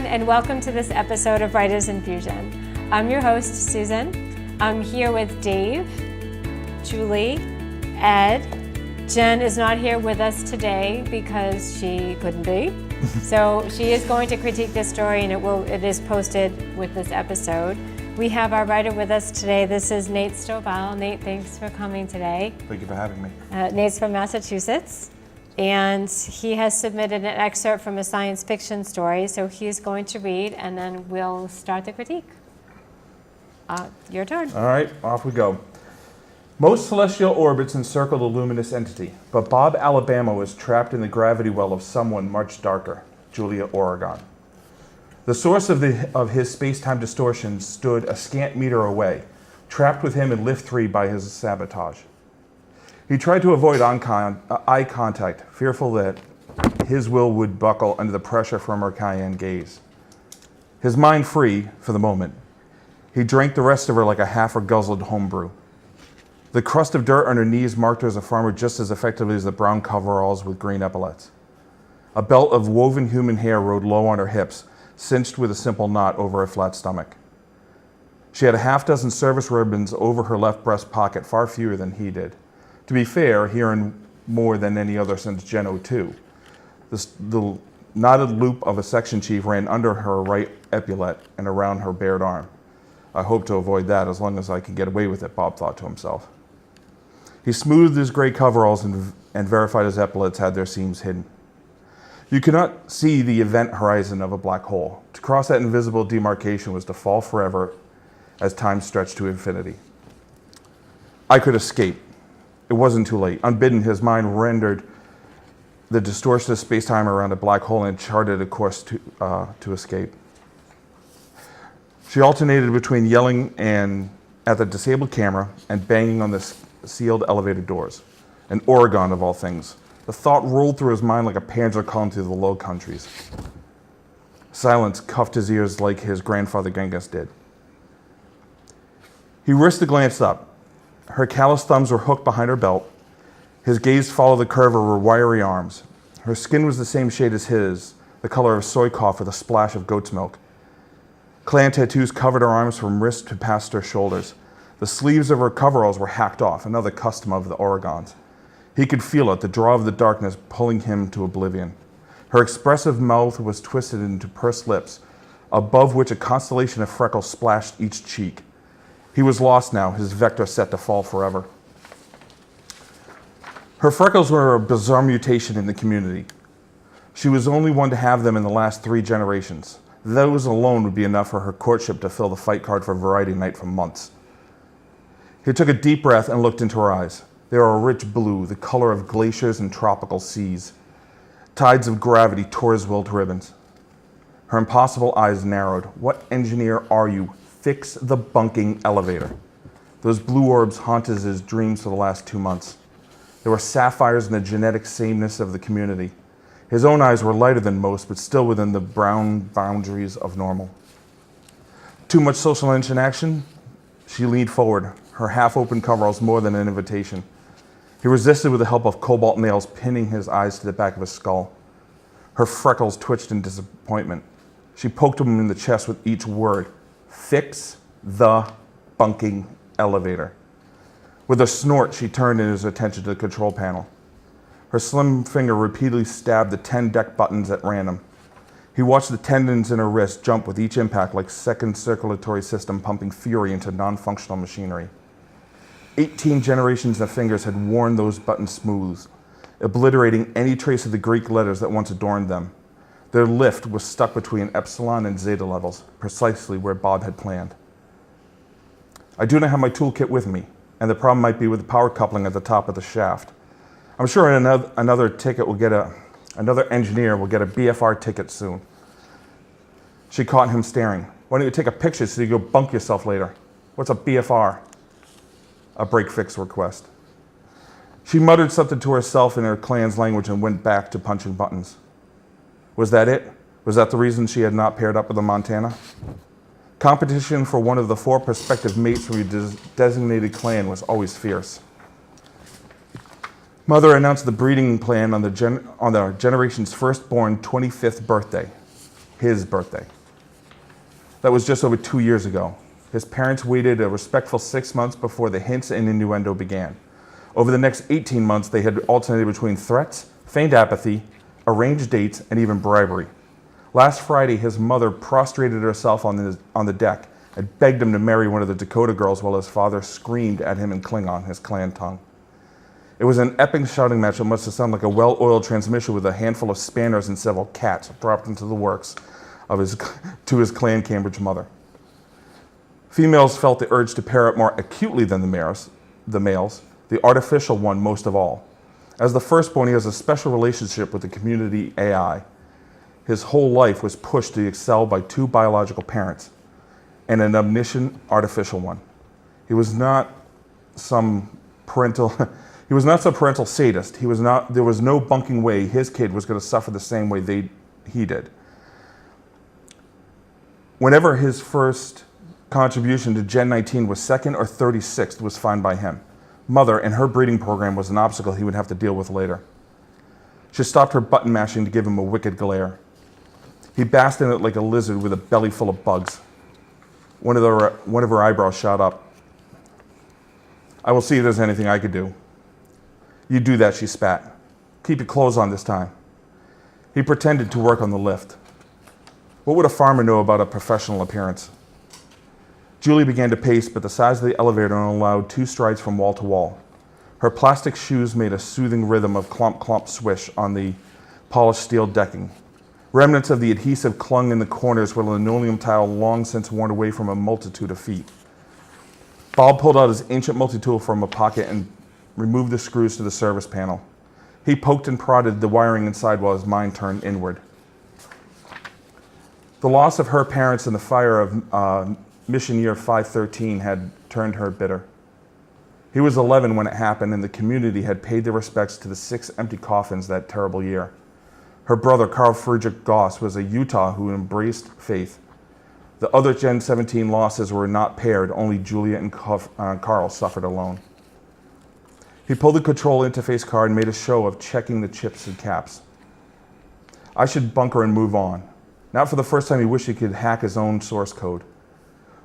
and welcome to this episode of Writers Infusion. I'm your host, Susan. I'm here with Dave, Julie, Ed. Jen is not here with us today because she couldn't be. So she is going to critique this story, and it is posted with this episode. We have our writer with us today. This is Nate Stovall. Nate, thanks for coming today. Thank you for having me. Nate's from Massachusetts, and he has submitted an excerpt from a science fiction story, so he's going to read, and then we'll start the critique. Your turn. All right, off we go. Most celestial orbits encircle the luminous entity, but Bob Alabama was trapped in the gravity well of someone much darker, Julia Oregon. The source of his space-time distortion stood a scant meter away, trapped with him in Lift 3 by his sabotage. He tried to avoid eye contact, fearful that his will would buckle under the pressure from her cayenne gaze. His mind free, for the moment, he drank the rest of her like a half-guzzled homebrew. The crust of dirt on her knees marked her as a farmer just as effectively as the brown coveralls with green epaulets. A belt of woven human hair rode low on her hips, cinched with a simple knot over her flat stomach. She had a half-dozen service ribbons over her left breast pocket, far fewer than he did. To be fair, he earned more than any other since Gen 02. The knotted loop of a section chief ran under her right epaulette and around her bared arm. I hope to avoid that as long as I can get away with it, Bob thought to himself. He smoothed his gray coveralls and verified his epaulets had their seams hidden. You could not see the event horizon of a black hole. To cross that invisible demarcation was to fall forever as time stretched to infinity. I could escape. It wasn't too late. Unbidden, his mind rendered the distortion of space-time around a black hole and charted a course to escape. She alternated between yelling at the disabled camera and banging on the sealed elevator doors. An Oregon, of all things. The thought rolled through his mind like a panzer calling through the Low Countries. Silence cuffed his ears like his grandfather Genghis did. He risked a glance up. Her calloused thumbs were hooked behind her belt. His gaze followed the curve of her wiry arms. Her skin was the same shade as his, the color of soy cough with a splash of goat's milk. Clan tattoos covered her arms from wrist to past her shoulders. The sleeves of her coveralls were hacked off, another custom of the Oregons. He could feel it, the draw of the darkness pulling him to oblivion. Her expressive mouth was twisted into pursed lips, above which a constellation of freckles splashed each cheek. He was lost now, his vector set to fall forever. Her freckles were a bizarre mutation in the community. She was only one to have them in the last 3 generations. Those alone would be enough for her courtship to fill the fight card for Variety Night for months. He took a deep breath and looked into her eyes. They were a rich blue, the color of glaciers and tropical seas. Tides of gravity tore his will to ribbons. Her impossible eyes narrowed. What engineer are you? Fix the bunking elevator. Those blue orbs haunted his dreams for the last 2 months. There were sapphires in the genetic sameness of the community. His own eyes were lighter than most, but still within the brown boundaries of normal. Too much social interaction? She leaned forward, her half-open coveralls more than an invitation. He resisted with the help of cobalt nails pinning his eyes to the back of his skull. Her freckles twitched in disappointment. She poked him in the chest with each word. Fix the bunking elevator. With a snort, she turned his attention to the control panel. Her slim finger repeatedly stabbed the 10 deck buttons at random. He watched the tendons in her wrist jump with each impact like second circulatory system pumping fury into non-functional machinery. 18 generations of fingers had worn those buttons smooth, obliterating any trace of the Greek letters that once adorned them. Their lift was stuck between epsilon and zeta levels, precisely where Bob had planned. I do not have my toolkit with me, and the problem might be with the power coupling at the top of the shaft. I'm sure another engineer will get a BFR ticket soon. She caught him staring. Why don't you take a picture so you go bunk yourself later? What's a BFR? A break-fix request. She muttered something to herself in her clan's language and went back to punching buttons. Was that it? Was that the reason she had not paired up with a Montana? Competition for one of the 4 prospective mates from your designated clan was always fierce. Mother announced the breeding plan on the generation's firstborn 25th birthday, his birthday. That was just over 2 years ago. His parents waited a respectful 6 months before the hints and innuendo began. Over the next 18 months, they had alternated between threats, feigned apathy, arranged dates, and even bribery. Last Friday, his mother prostrated herself on the deck and begged him to marry one of the Dakota girls while his father screamed at him in Klingon, his clan tongue. It was an epic shouting match that must have sounded like a well-oiled transmission with a handful of spanners and several cats dropped into the works to his clan Cambridge mother. Females felt the urge to pair up more acutely than the males, the artificial one most of all. As the firstborn, he has a special relationship with the community AI. His whole life was pushed to excel by two biological parents and an omniscient artificial one. He was not some parental sadist. There was no bunking way his kid was going to suffer the same way he did. Whenever his first contribution to Gen 19 was second or 36th was fine by him. Mother and her breeding program was an obstacle he would have to deal with later. She stopped her button mashing to give him a wicked glare. He basked in it like a lizard with a belly full of bugs. One of her eyebrows shot up. I will see if there's anything I could do. You do that, she spat. Keep your clothes on this time. He pretended to work on the lift. What would a farmer know about a professional appearance? Julie began to pace, but the size of the elevator only allowed 2 strides from wall to wall. Her plastic shoes made a soothing rhythm of clomp clomp swish on the polished steel decking. Remnants of the adhesive clung in the corners where linoleum tile long since worn away from a multitude of feet. Bob pulled out his ancient multi-tool from a pocket and removed the screws to the service panel. He poked and prodded the wiring inside while his mind turned inward. The loss of her parents in the fire of Mission Year 513 had turned her bitter. He was 11 when it happened, and the community had paid their respects to the 6 empty coffins that terrible year. Her brother, Carl Friedrich Goss, was a Utah who embraced faith. The other Gen 17 losses were not paired, only Julia and Carl suffered alone. He pulled the control interface card and made a show of checking the chips and caps. I should bunker and move on. Not for the first time he wished he could hack his own source code.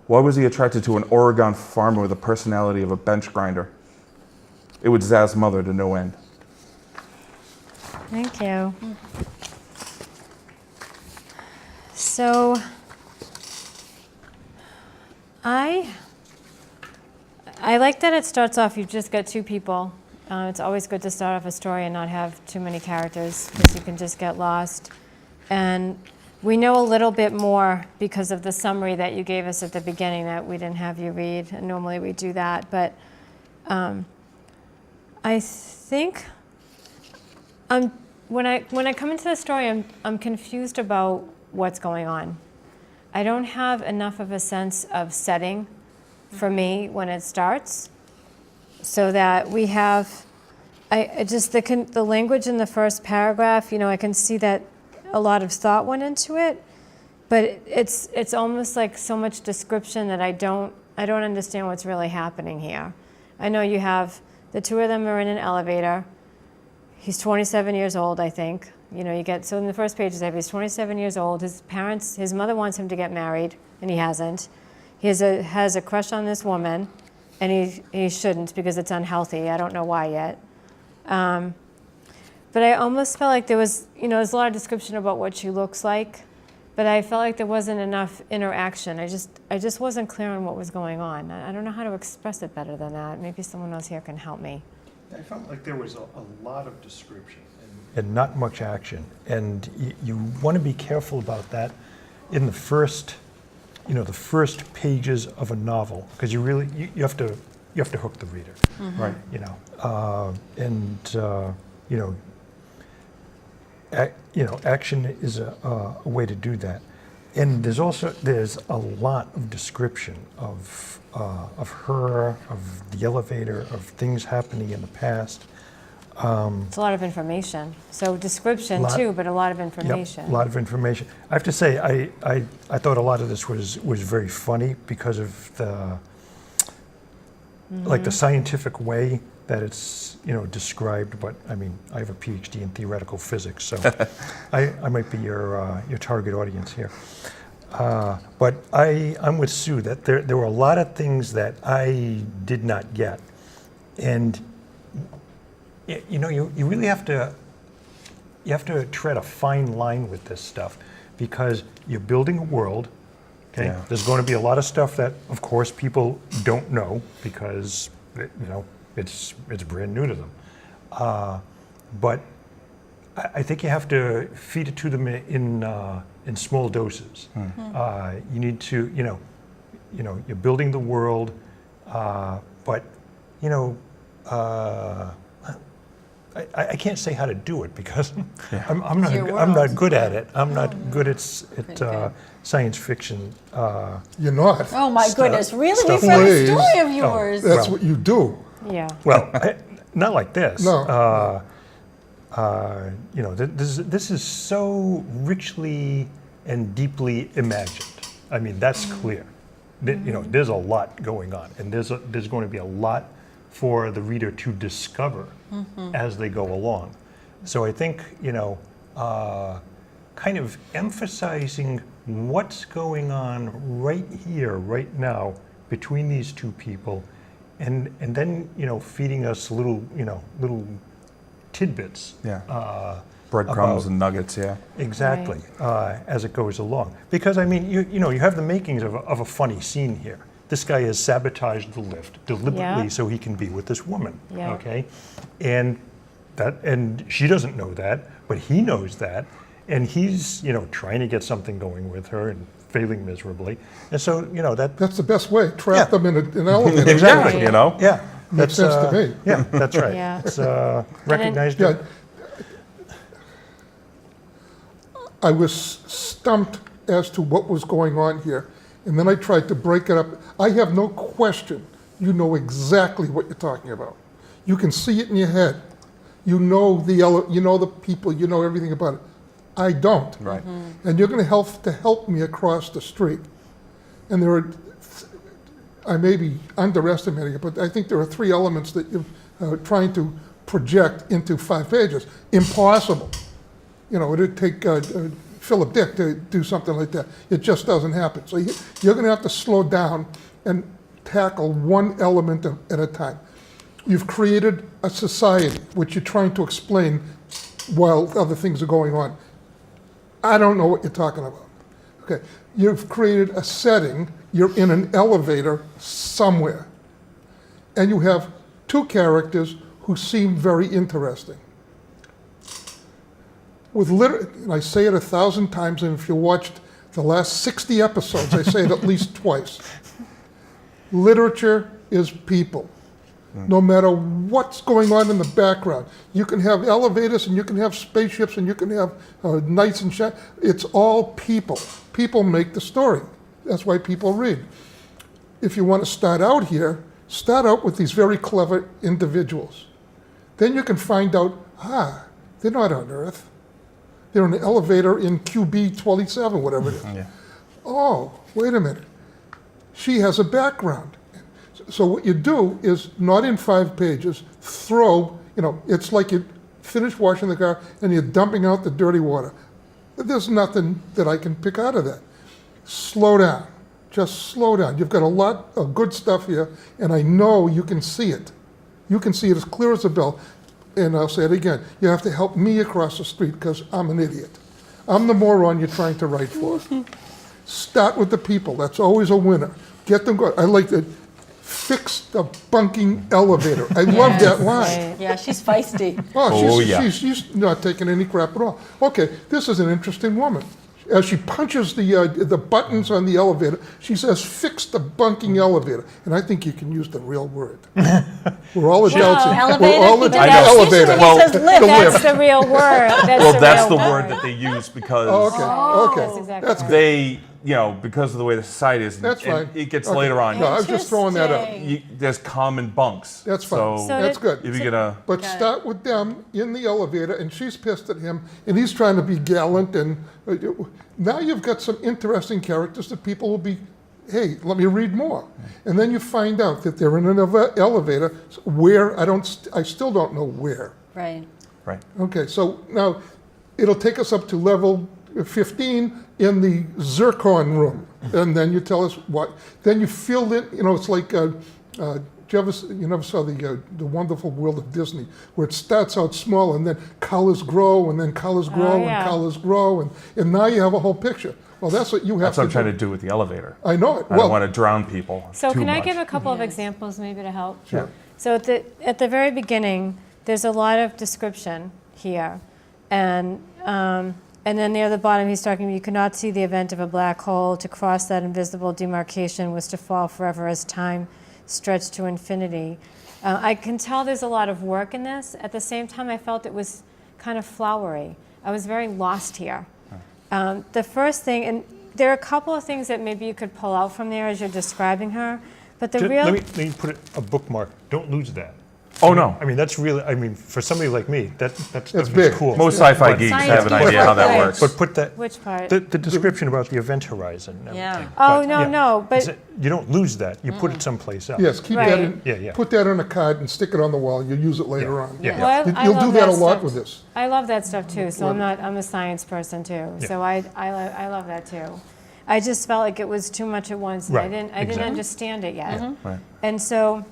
Why was he attracted to an Oregon farmer with the personality of a bench grinder? It would zazz mother to no end. Thank you. So, I like that it starts off, you've just got 2 people. It's always good to start off a story and not have too many characters because you can just get lost. And we know a little bit more because of the summary that you gave us at the beginning that we didn't have you read, and normally we do that. But I think when I come into the story, I'm confused about what's going on. I don't have enough of a sense of setting for me when it starts, so that we have, the language in the first paragraph, I can see that a lot of thought went into it, but it's almost like so much description that I don't understand what's really happening here. I know you have the 2 of them are in an elevator. He's 27 years old, I think. So in the first page, he's 27 years old. His mother wants him to get married, and he hasn't. He has a crush on this woman, and he shouldn't because it's unhealthy. I don't know why yet. But I almost felt like there's a lot of description about what she looks like, but I felt like there wasn't enough interaction. I just wasn't clear on what was going on. I don't know how to express it better than that. Maybe someone else here can help me. I felt like there was a lot of description and not much action. And you want to be careful about that in the first pages of a novel, because you have to hook the reader, Right? Action is a way to do that. And there's a lot of description of her, of the elevator, of things happening in the past. It's a lot of information. So description too, but a lot of information. Yep, a lot of information. I have to say, I thought a lot of this was very funny because of the like the scientific way that it's described. But I mean, I have a PhD in theoretical physics, so I might be your target audience here. But I'm with Sue that there were a lot of things that I did not get. And, you know, you really have to tread a fine line with this stuff because you're building a world. Okay, Yeah. there's going to be a lot of stuff that, of course, people don't know because, you know, it's brand new to them. But I think you have to feed it to them in small doses. You need to, you know, you're building the world, but, you know, I can't say how to do it because I'm not good at it. I'm not good at science fiction. You're not. Oh my goodness! Really, we've Stuff read a ways. story of yours. That's what you do. Yeah. Well, not like this. No. You know, this is so richly and deeply imagined. I mean, that's clear. You know, there's a lot going on, and there's going to be a lot for the reader to discover as they go along. So I think, you know, kind of emphasizing what's going on right here, right now, between these two people, and then, you know, feeding us little tidbits. Yeah. Breadcrumbs and nuggets, yeah. Exactly, as it goes along. Because, I mean, you know, you have the makings of a funny scene here. This guy has sabotaged the lift deliberately Yeah. so he can be with this woman, Yeah. okay? And she doesn't know that, but he knows that, and he's, you know, trying to get something going with her and failing miserably. And so, you know, that's the best way. Trap Yeah. them in an elevator. Exactly, Right. you know? yeah. Makes that's, sense to me. Yeah, that's right. Yeah. It's recognized. Yeah. I was stumped as to what was going on here, and then I tried to break it up. I have no question you know exactly what you're talking about. You can see it in your head. You know the people, you know everything about it. I don't. Right. And you're going to help me across the street. And I may be underestimating it, but I think there are 3 elements that you're trying to project into 5 pages. Impossible. You know, it'd take Philip Dick to do something like that. It just doesn't happen. So you're going to have to slow down and tackle one element at a time. You've created a society which you're trying to explain while other things are going on. I don't know what you're talking about. Okay, you've created a setting. You're in an elevator somewhere, and you have 2 characters who seem very interesting. And I say it 1,000 times, and if you watched the last 60 episodes, I say it at least twice. Literature is people. No matter what's going on in the background. You can have elevators, and you can have spaceships, and you can have knights and it's all people. People make the story. That's why people read. If you want to start out here, start out with these very clever individuals. Then you can find out, they're not on Earth. They're in an elevator in QB 27, whatever it is. Yeah. Oh, wait a minute. She has a background. So what you do is, not in 5 pages, it's like you finish washing the car and you're dumping out the dirty water. There's nothing that I can pick out of that. Slow down. Just slow down. You've got a lot of good stuff here, and I know you can see it. You can see it as clear as a bell. And I'll say it again, you have to help me across the street because I'm an idiot. I'm the moron you're trying to write for. Start with the people. That's always a winner. Get them going. I like to fix the bunking elevator. I love that line. Yeah, she's feisty. She's not taking any crap at all. Okay, this is an interesting woman. As she punches the buttons on the elevator, she says, "Fix the bunking elevator." And I think you can use the real word. We're all adults. Elevator? We're all He adults. did that. Elevator. Well, says lift. The That's lift. the real word. That's the real word that they use because Okay. That's exactly That's right. good. they, you know, because of the way the society is, That's and fine. it gets Okay. later on. No, I was just throwing that out. Interesting. There's common bunks. That's fine. So, That's good. if you get a, But start with them in the elevator, and she's pissed at him, and he's trying to be gallant, and now you've got some interesting characters that people will be, hey, let me read more. And then you find out that they're in an elevator where I still don't know where. Right. right. Okay, so now it'll take us up to level 15 in the zircon room, and then you tell us what. Then you fill in. It's like you never saw the Wonderful World of Disney, where it starts out small and then colors grow and then colors grow yeah. and colors grow, and now you have a whole picture. Well, that's what you have That's what I'm to trying do. to do with the elevator. I know it. I don't want to drown people. So too can I much. give a couple of Yes. examples maybe to help? Sure. So at the very beginning, there's a lot of description here. And then near the bottom, he's talking, you cannot see the event of a black hole. To cross that invisible demarcation was to fall forever as time stretched to infinity. I can tell there's a lot of work in this. At the same time, I felt it was kind of flowery. I was very lost here. The first thing, and there are a couple of things that maybe you could pull out from there as you're describing her, but the real... Let me put a bookmark. Don't lose that. Oh, no. I mean, that's really, for somebody like me, that's big. cool. Most sci-fi But- geeks Science have an geeks, idea how that right. works. But put that, Which part? the description about the event horizon. and Yeah. everything. Oh, But, no, yeah. no, but- Is it- you don't lose that. You put it someplace else. Yes, keep Right. that in. Yeah. Put that on a card and stick it on the wall. You'll use it later on. Yeah. Well, I You'll love do that a lot stuff. with this. I love that stuff too. So I'm a science person too. Yeah. So I love that too. I just felt like it was too much at once, and Right, I didn't exactly. understand it yet. Right. And so,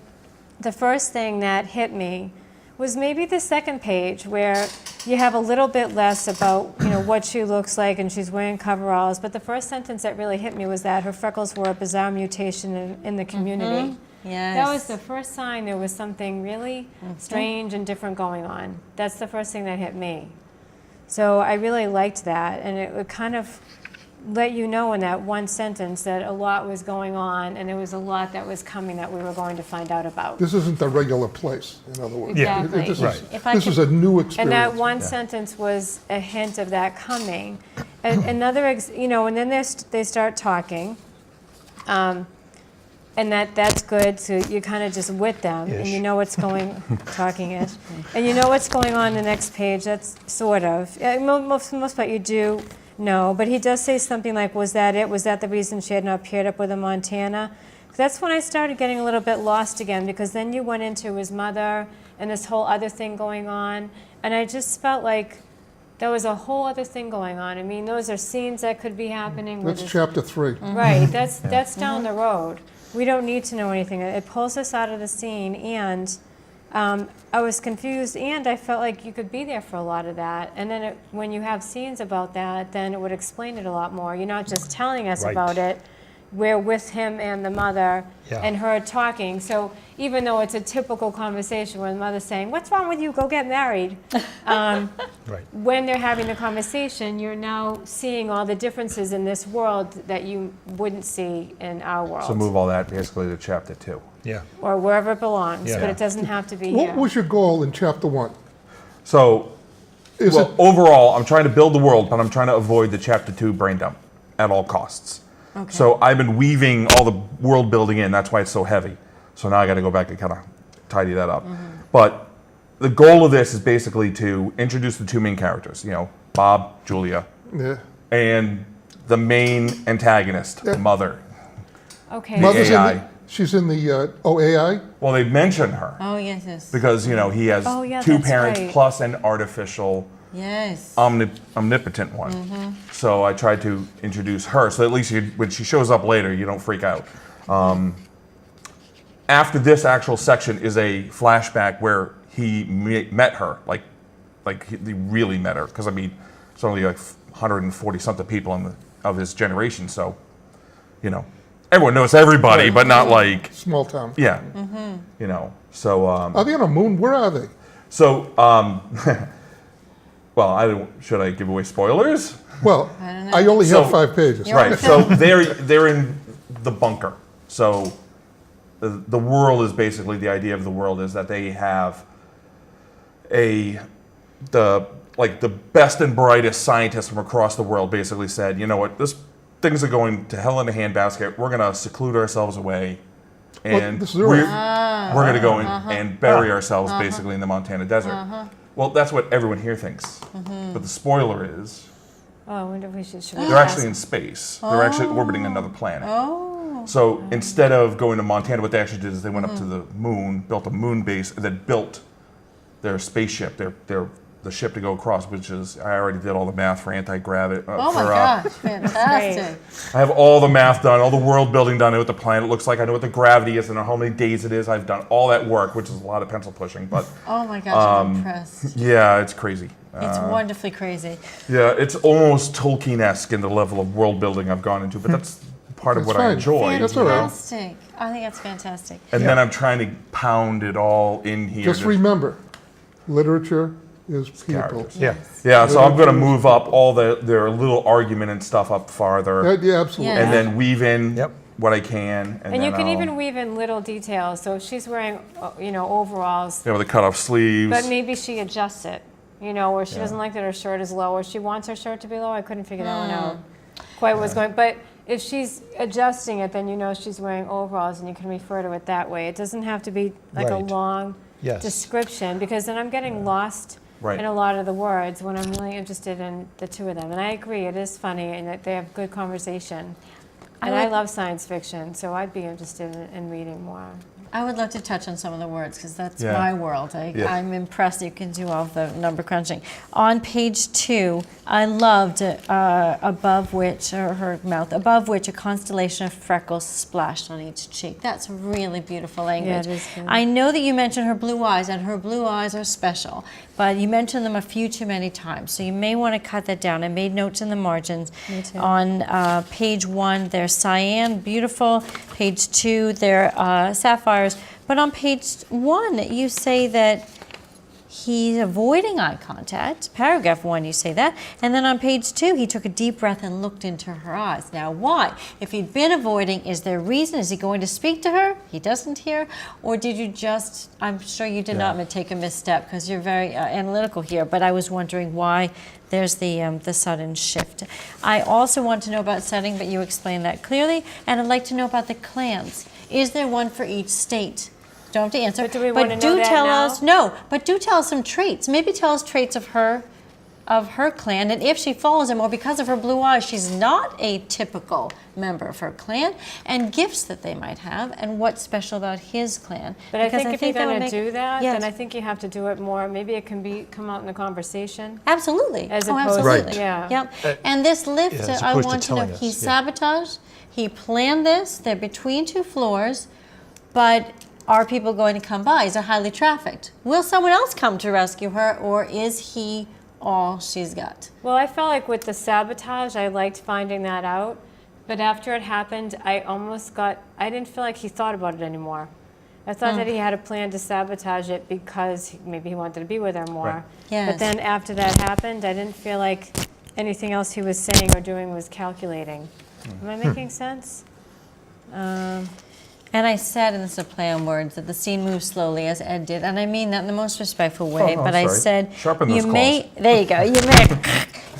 the first thing that hit me was maybe the second page, where you have a little bit less about what she looks like, and she's wearing coveralls. But the first sentence that really hit me was that her freckles were a bizarre mutation in the community. Yes. That was the first sign there was something really strange and different going on. That's the first thing that hit me. So I really liked that, and it would kind of let you know in that one sentence that a lot was going on, and there was a lot that was coming that we were going to find out about. This isn't the regular place, in other words. Yeah. Exactly. This Right. is, If I this could- is a new experience. And that one sentence was a hint of that coming. And another, and then they start talking, and that's good. So you're kind of just with them, and you Ish. know what's going, talking-ish, and you know what's going on the next page. That's sort of, most part you do know, but he does say something like, "Was that it? Was that the reason she had not paired up with a Montana?" That's when I started getting a little bit lost again, because then you went into his mother and this whole other thing going on, and I just felt like there was a whole other thing going on. I mean, those are scenes that could be happening. where That's this- chapter 3. Right, that's down the road. We don't need to know anything. It pulls us out of the scene, and I was confused, and I felt like you could be there for a lot of that. And then when you have scenes about that, then it would explain it a lot more. You're not just telling us Right. about it. We're with him and the mother Yeah. and her talking. So even though it's a typical conversation where the mother's saying, "What's wrong with you? Go get married." Right. When they're having the conversation, you're now seeing all the differences in this world that you wouldn't see in our world. So move all that basically to chapter 2. Yeah. Or wherever it belongs, Yeah. but it doesn't have to be What here. was your goal in chapter 1? So, Is well, it, overall, I'm trying to build the world, but I'm trying to avoid the chapter 2 brain dump at all costs. So I've been weaving all the world building in. That's why it's so heavy. So now I got to go back and kind of tidy that up. But the goal of this is basically to introduce the two main characters. Bob, Julia, yeah. and the main antagonist, Mother. Okay. Mother's AI. she's in the AI? Well, they mention her Oh, yes. because he has Oh, yeah, two that's parents right. plus an artificial Yes. omnipotent one. So I tried to introduce her, so at least when she shows up later, you don't freak out. After this actual section is a flashback where he met her, like he really met her, because it's only like 140 something people of his generation, so everyone knows everybody, Right. but not like Small town. yeah, So Are they on a moon? Where are they? so. Well, should I give away spoilers? Well, don't know. I only have So- 5 pages. You're- Right. So they're in the bunker. So the world is basically, the idea of the world is that they have the best and brightest scientists from across the world basically said, you know what, things are going to hell in a handbasket. We're going to seclude ourselves away, and this is we're Earth. going to go and bury ourselves basically in the Montana desert. Well, that's what everyone here thinks. But the spoiler is Oh, I wonder if we should we they're ask- actually in space. They're actually orbiting another planet. Oh. So instead of going to Montana, what they actually did is they went up to the moon, built a moon base, and then built their spaceship, their the ship to go across, which is, I already did all the math for anti-gravity. Oh my gosh, fantastic. I have all the math done, all the world building done, I know what the planet looks like, I know what the gravity is, and how many days it is. I've done all that work, which is a lot of pencil pushing, but Oh my gosh, I'm impressed. yeah, it's crazy. It's wonderfully crazy. Yeah, it's almost Tolkien-esque in the level of world building I've gone into, but that's part of That's what I fine. enjoy. That's all right. Fantastic. I think that's fantastic. And then I'm trying to pound it all in here. Just remember, literature is people. characters. Yeah. Yeah, so I'm going to move up all their little argument and stuff up farther, Yeah, absolutely. Yeah. and then weave in Yep. what I can. And you then can I'll- even weave in little details. So if she's wearing, overalls, with the cut off sleeves. but maybe she adjusts it, or she doesn't like that her shirt is low, or she wants her shirt to be low. I couldn't figure that one out. Quite what's going, but if she's adjusting it, then she's wearing overalls, and you can refer to it that way. It doesn't have to be like a Right. long Yes. description, because then I'm getting lost Right. in a lot of the words when I'm really interested in the two of them. And I agree, it is funny, and that they have good conversation. And I love science fiction, so I'd be interested in reading more. I would love to touch on some of the words because that's Yeah. my world. Yeah. I'm impressed you can do all the number crunching. On page 2, I loved above which a constellation of freckles splashed on each cheek. That's really beautiful language. it is good. I know that you mentioned her blue eyes, and her blue eyes are special, but you mentioned them a few too many times, so you may want to cut that down. I made notes in the margins. Me too. On page 1, they're cyan, beautiful. Page 2, they're sapphires. But on page 1, you say that he's avoiding eye contact. Paragraph 1, you say that. And then on page 2, he took a deep breath and looked into her eyes. Now, why? If he'd been avoiding, is there a reason? Is he going to speak to her? He doesn't hear? Or did you just, I'm sure you did not take a misstep because you're very analytical here, but I was wondering why there's the sudden shift. I also want to know about setting, but you explained that clearly. And I'd like to know about the clans. Is there one for each state? Don't have to answer. But do we wanna know do that tell now? us. No, but do tell us some traits. Maybe tell us traits of her clan, and if she follows him, or because of her blue eyes, she's not a typical member of her clan, and gifts that they might have, and what's special about his clan. But I Because think if you're that would going to make- do that, Yes. then I think you have to do it more. Maybe it can come out in a conversation. Absolutely. As oh, opposed to- absolutely. yeah. Yep. And this lift, yeah, as I opposed to want to know, telling us, he yeah. sabotaged, he planned this, they're between 2 floors, but are people going to come by? Is it highly trafficked? Will someone else come to rescue her, or is he all she's got? Well, I felt like with the sabotage, I liked finding that out. But after it happened, I didn't feel like he thought about it anymore. I thought that he had a plan to sabotage it because maybe he wanted to be with her more. Right. Yes. But then after that happened, I didn't feel like anything else he was saying or doing was calculating. Am I making sense? And I said, and this is a play on words, that the scene moves slowly, as Ed did, and I mean that in the most respectful way. no, but I sorry. said, Sharpen those there you go.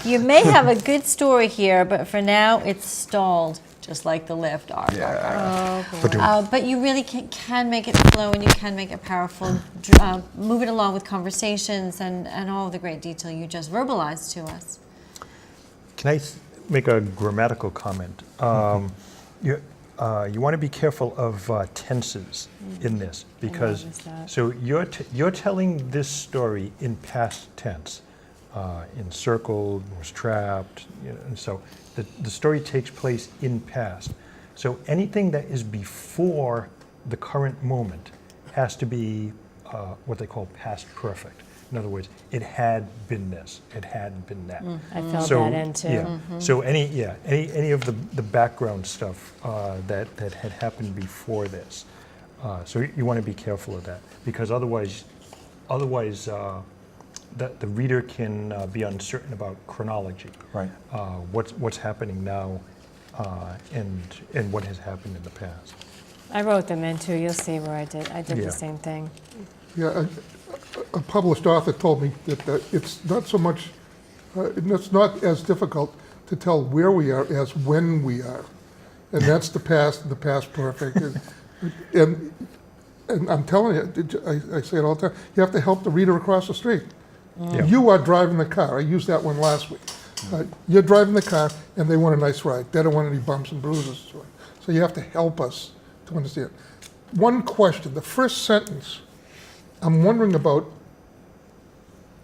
You may have a good story here, but for now it's stalled, just like the lift. Arc, arc, arc. But you really can make it flow, and you can make it powerful. Move it along with conversations and all the great detail you just verbalized to us. Can I make a grammatical comment? You want to be careful of tenses in this, because noticed that. so you're telling this story in past tense, encircled, was trapped, and so the story takes place in past. So anything that is before the current moment has to be what they call past perfect. In other words, it had been this, it had been that. I felt that in too. Yeah. So any of the background stuff that had happened before this. So you want to be careful of that, because otherwise, the reader can be uncertain about chronology. Right. What's happening now, and what has happened in the past. I wrote them in too. You'll see where I did Yeah. the same thing. Yeah, a published author told me that it's not so much, it's not as difficult to tell where we are as when we are. And that's the past perfect. And I'm telling you, I say it all the time, you have to help the reader across the street. Yeah. You are driving the car. I used that one last week. You're driving the car, and they want a nice ride. They don't want any bumps and bruises. So you have to help us to understand. One question, the first sentence, I'm wondering about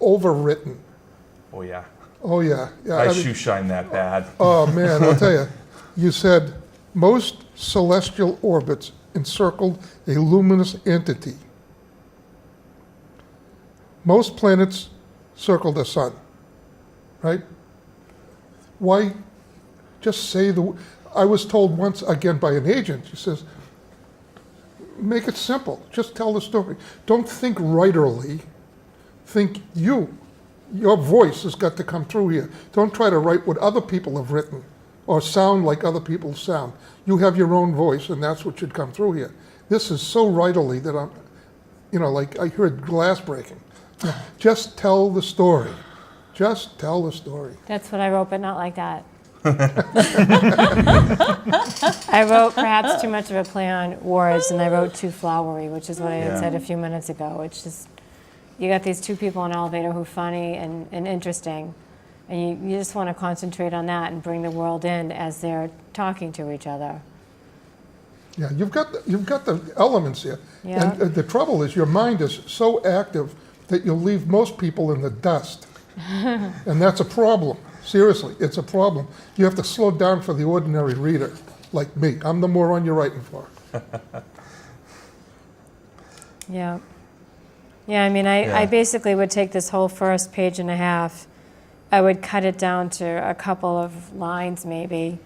overwritten. Oh yeah. Oh, yeah. Yeah, I I mean- shoe shine that bad. Oh, man, I'll tell you. You said most celestial orbits encircled a luminous entity. Most planets circle the sun, right? Why just say I was told once again by an agent, she says, make it simple. Just tell the story. Don't think writerly. Think you. Your voice has got to come through here. Don't try to write what other people have written or sound like other people sound. You have your own voice, and that's what should come through here. This is so writerly that I'm, like I heard glass breaking. Just tell the story. Just tell the story. That's what I wrote, but not like that. I wrote perhaps too much of a play on words, and I wrote too flowery, which is what I had Yeah. said a few minutes ago. It's just, you got these two people in an elevator who are funny and interesting, and you just want to concentrate on that and bring the world in as they're talking to each other. Yeah, you've got the elements here. Yeah. And the trouble is your mind is so active that you'll leave most people in the dust. And that's a problem. Seriously, it's a problem. You have to slow down for the ordinary reader, like me. I'm the moron you're writing for. Yeah. Yeah, I mean, I Yeah. basically would take this whole first page and a half, I would cut it down to a couple of lines maybe.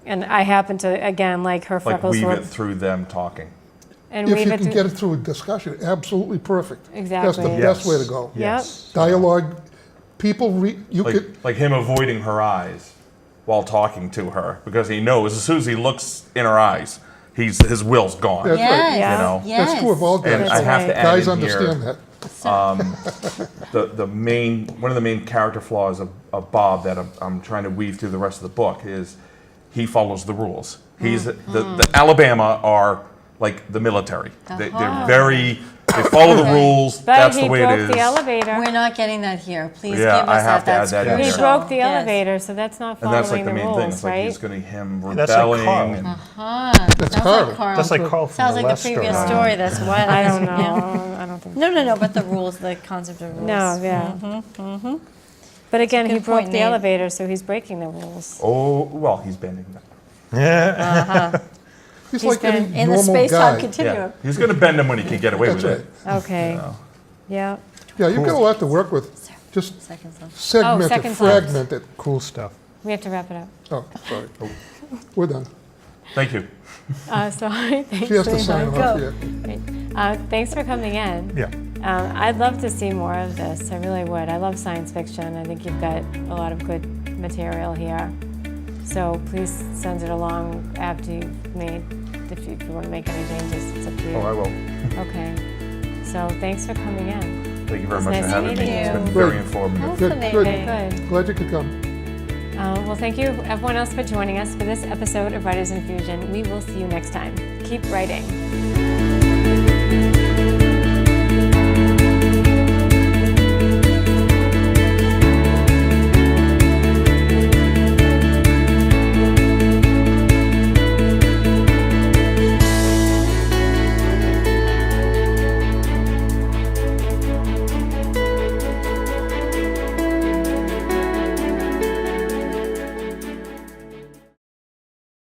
And I happen to, again, like her Like freckles weave were, it through them talking. and If weave you it can through. get it through a discussion, absolutely perfect. That's Exactly. the best way to go. Yes. Dialogue, people you Like, could, like him avoiding her eyes while talking to her because he knows as soon as he looks in her eyes, his will's gone. That's right. Yes. Yeah. You know. Yes. that's true of all And guys. I have to right. add Guys in understand here, that. the main one of the main character flaws of Bob that I'm trying to weave through the rest of the book is he follows the rules. He's the Alabama are like the military. They're very they follow the rules. But That's he the way it broke is. the elevator. We're not getting that here. Please Yeah, give I us have to That's add that in He there. crucial. broke the Yes. elevator, so that's not And following that's like the the main thing. rules, It's like right? he's going to him That's like rebelling. Carl. and, That's Sounds Carl. like Carl. That's like Carl from Sounds the like last the previous story. story. That's why I don't Yeah. know. I don't think. No, but the rules, the concept of rules. No, yeah. But again, he Good broke point, the Nate. elevator, so he's breaking the rules. oh well, he's bending them. Yeah. He's He's like any been In the normal space-time guy. continuum. Yeah, he's going to bend them when he can get away That's with right. it. Okay. Yeah. Yeah, you've got a lot to work with. Just Second sentence. segment it, second fragment it. Cool stuff. We have to wrap it up. Oh, sorry. We're done. Thank you. Sorry. Thanks She has to very sign much. off here. Thanks for coming in. Yeah. I'd love to see more of this. I really would. I love science fiction. I think you've got a lot of good material here. So please send it along after you've made, if you want to make any changes, it's up to you. Oh, I will. Okay. So thanks for coming in. Thank you very It's much nice for having me. meeting It's been you. very Good. informative. Good, Fascinating. Good. Glad you could come. Well, thank you everyone else for joining us for this episode of Writers Infusion. We will see you next time. Keep writing.